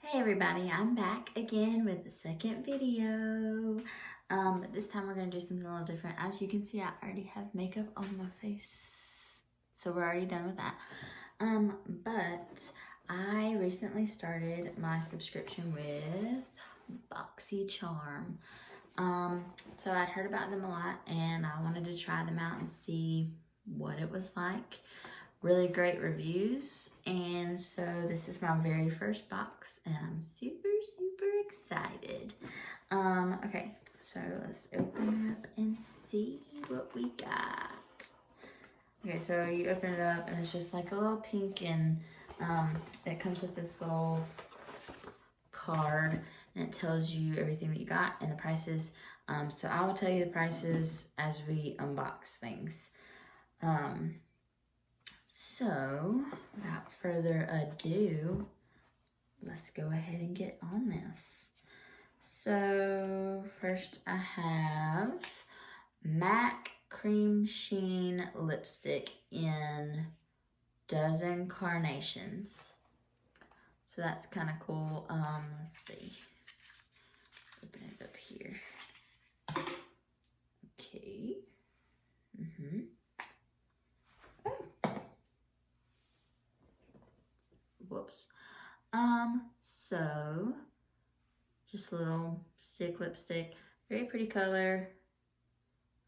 Hey everybody, I'm back again with the second video. But this time we're going to do something a little different. As you can see, I already have makeup on my face. So we're already done with that. But I recently started my subscription with BoxyCharm. So I'd heard about them a lot and I wanted to try them out and see what it was like. Really great reviews, and so this is my very first box and I'm super excited. Okay, so let's open it up and see what we got. Okay, so you open it up and it's just like a little pink, and it comes with this little card and it tells you everything that you got and the prices. So I will tell you the prices as we unbox things. So, without further ado, let's go ahead and get on this. So, first I have MAC Cream Sheen Lipstick in Dozen Carnations. So that's kind of cool. Let's see. Open it up here. Okay. Whoops. So just a little stick lipstick, very pretty color.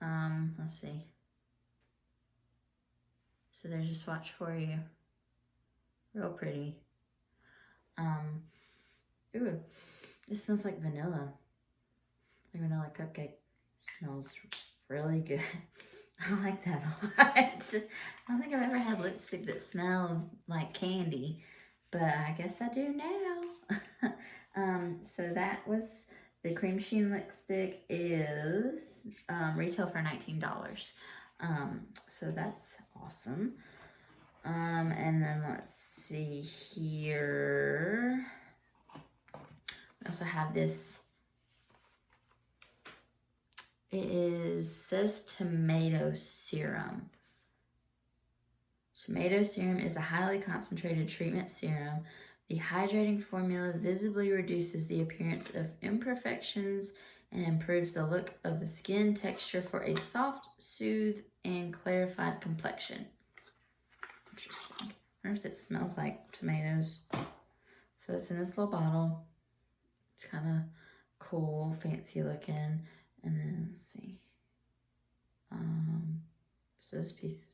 Let's see. So there's a swatch for you. Real pretty. Ooh, it smells like vanilla. Like vanilla cupcake. Smells really good. I like that a lot. I don't think I've ever had lipstick that smelled like candy, but I guess I do now. So that was the Cream Sheen lipstick is retail for $19. So that's awesome. And then let's see here. We also have this. It says tomato serum. Tomato serum is a highly concentrated treatment serum. The hydrating formula visibly reduces the appearance of imperfections and improves the look of the skin texture for a soft, smooth, and clarified complexion. Interesting. I wonder if it smells like tomatoes. So it's in this little bottle. It's kind of cool, fancy looking. And then let's see. So this piece.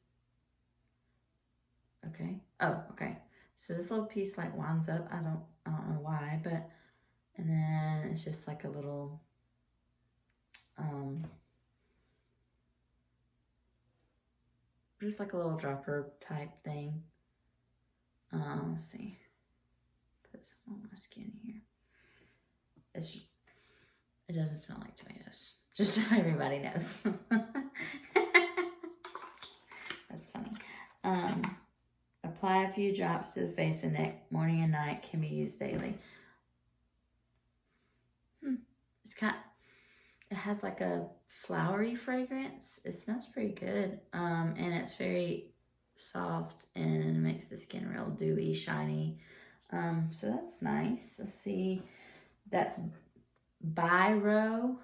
Okay. Oh, okay. So this little piece like winds up. I don't know why, but and then it's just like a little just like a little dropper type thing. Let's see. Put some on my skin here. It doesn't smell like tomatoes. Just so everybody knows. That's funny. Apply a few drops to the face and neck, morning and night. Can be used daily. It has like a flowery fragrance. It smells pretty good. And it's very soft and makes the skin real dewy, shiny. So that's nice. Let's see. That's Biro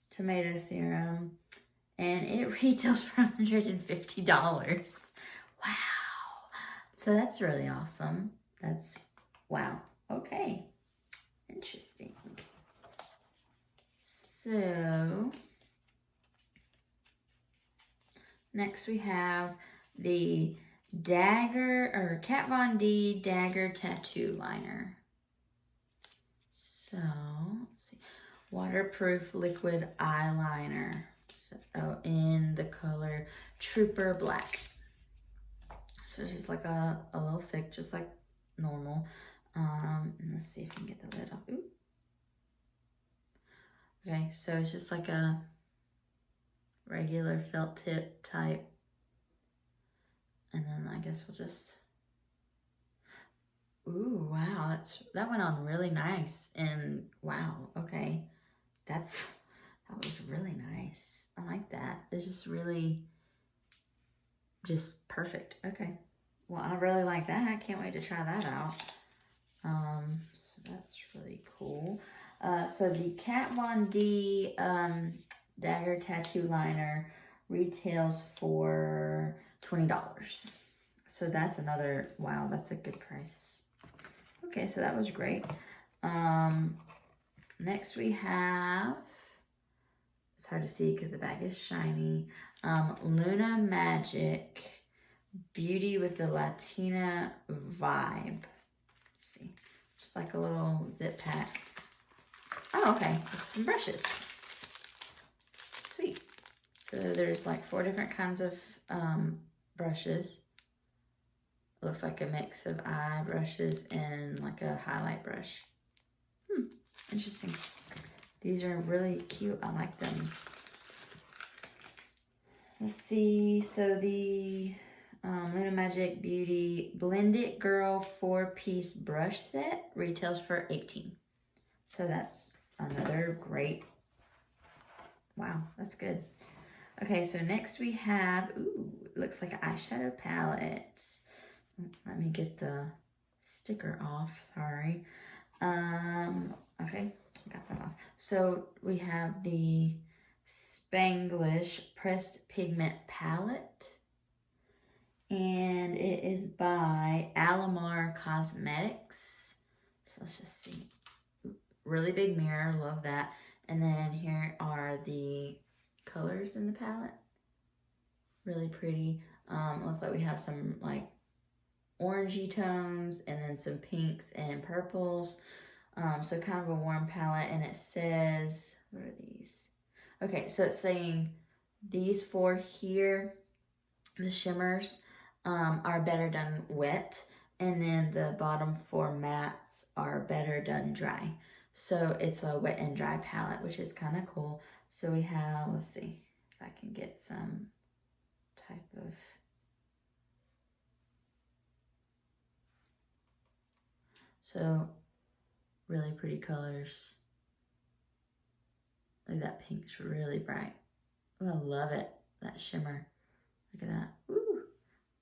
tomato serum, and it retails for $150. Wow. So that's really awesome. Wow. Okay. Interesting. So next we have the Kat Von D Dagger Tattoo Liner. So let's see. Waterproof liquid eyeliner. So, in the color Trooper Black. So it's just like a little thick, just like normal. And let's see if I can get the lid off. Ooh. Okay, so it's just like a regular felt tip type. And then I guess we'll just. Ooh, wow, that went on really nice. And wow, okay. That was really nice. I like that. It's just really just perfect. Okay. Well, I really like that. I can't wait to try that out. So that's really cool. So the Kat Von D Dagger Tattoo Liner retails for $20. So that's another, wow, that's a good price. Okay, so that was great. Next we have, it's hard to see because the bag is shiny, Luna Magic Beauty with the Latina Vibe. Let's see, just like a little zip pack. Oh, okay, some brushes. Sweet. So there's like 4 different kinds of brushes. Looks like a mix of eye brushes and like a highlight brush. Interesting. These are really cute. I like them. Let's see. So the Luna Magic Beauty Blend It Girl 4-piece brush set retails for $18. So that's another great. Wow, that's good. Okay, so next we have, ooh, it looks like an eyeshadow palette. Let me get the sticker off, sorry. Okay, got that off. So we have the Spanglish Pressed Pigment Palette. And it is by Alamar Cosmetics. So let's just see. Really big mirror, love that. And then here are the colors in the palette. Really pretty. Looks like we have some like orangey tones and then some pinks and purples. So kind of a warm palette, and it says, what are these? Okay, so it's saying these 4 here, the shimmers, are better done wet, and then the bottom 4 mattes are better done dry. So it's a wet and dry palette, which is kind of cool. So we have, let's see if I can get some type of, so really pretty colors. Look at that, pink's really bright. Oh, I love it, that shimmer. Look at that. Ooh.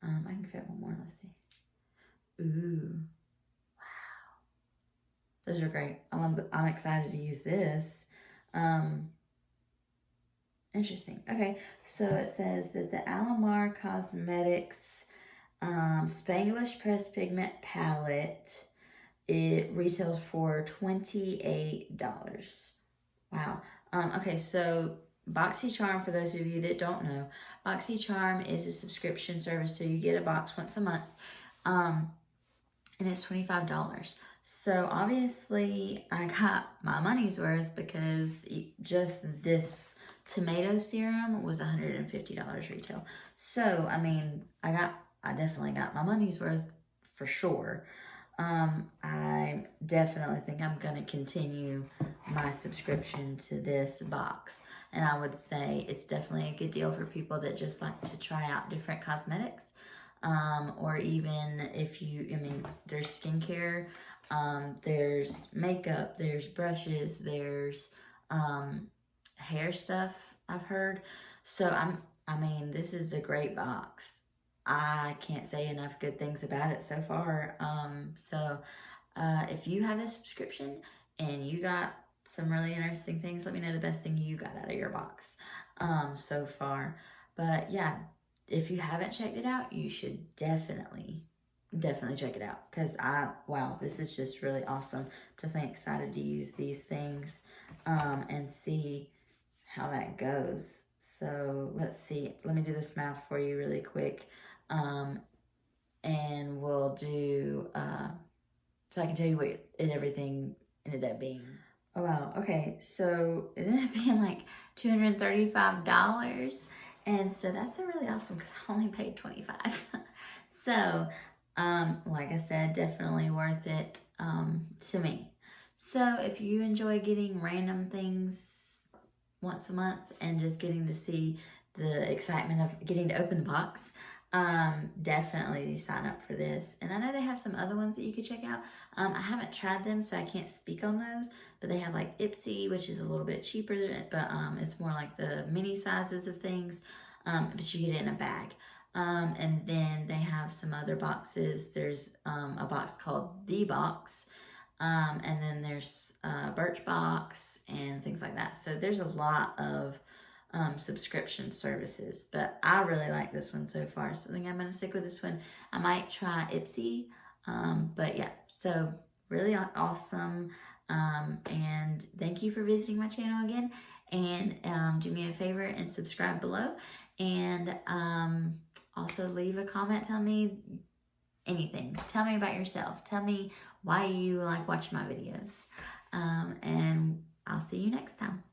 I can fit one more, let's see. Ooh. Wow. Those are great. I'm excited to use this. Interesting. Okay, so it says that the Alamar Cosmetics Spanglish Pressed Pigment Palette, it retails for $28. Wow. Okay, so BoxyCharm, for those of you that don't know, BoxyCharm is a subscription service, so you get a box once a month, and it's $25. So obviously I got my money's worth because just this tomato serum was $150 retail. So I mean, I definitely got my money's worth for sure. I definitely think I'm going to continue my subscription to this box. And I would say it's definitely a good deal for people that just like to try out different cosmetics. Or even if you, I mean, there's skincare, there's makeup, there's brushes, there's hair stuff, I've heard. So I mean, this is a great box. I can't say enough good things about it so far. If you have a subscription and you got some really interesting things, let me know the best thing you got out of your box so far. But yeah, if you haven't checked it out, you should definitely check it out, because wow, this is just really awesome. Definitely excited to use these things and see how that goes. So let's see, let me do this mouth for you really quick. And we'll do, so I can tell you what everything ended up being. Oh wow, okay, so it ended up being like $235, and so that's really awesome because I only paid $25. So, like I said, definitely worth it to me. So if you enjoy getting random things once a month and just getting to see the excitement of getting to open the box, definitely sign up for this. And I know they have some other ones that you could check out. I haven't tried them, so I can't speak on those, but they have like Ipsy, which is a little bit cheaper, but it's more like the mini sizes of things, but you get it in a bag. And then they have some other boxes. There's a box called The Box. And then there's Birchbox and things like that. So there's a lot of subscription services, but I really like this one so far. So I think I'm going to stick with this one. I might try Ipsy, but yeah, so really awesome. And thank you for visiting my channel again. And do me a favor and subscribe below. And also leave a comment. Tell me anything. Tell me about yourself. Tell me why you like watching my videos. And I'll see you next time.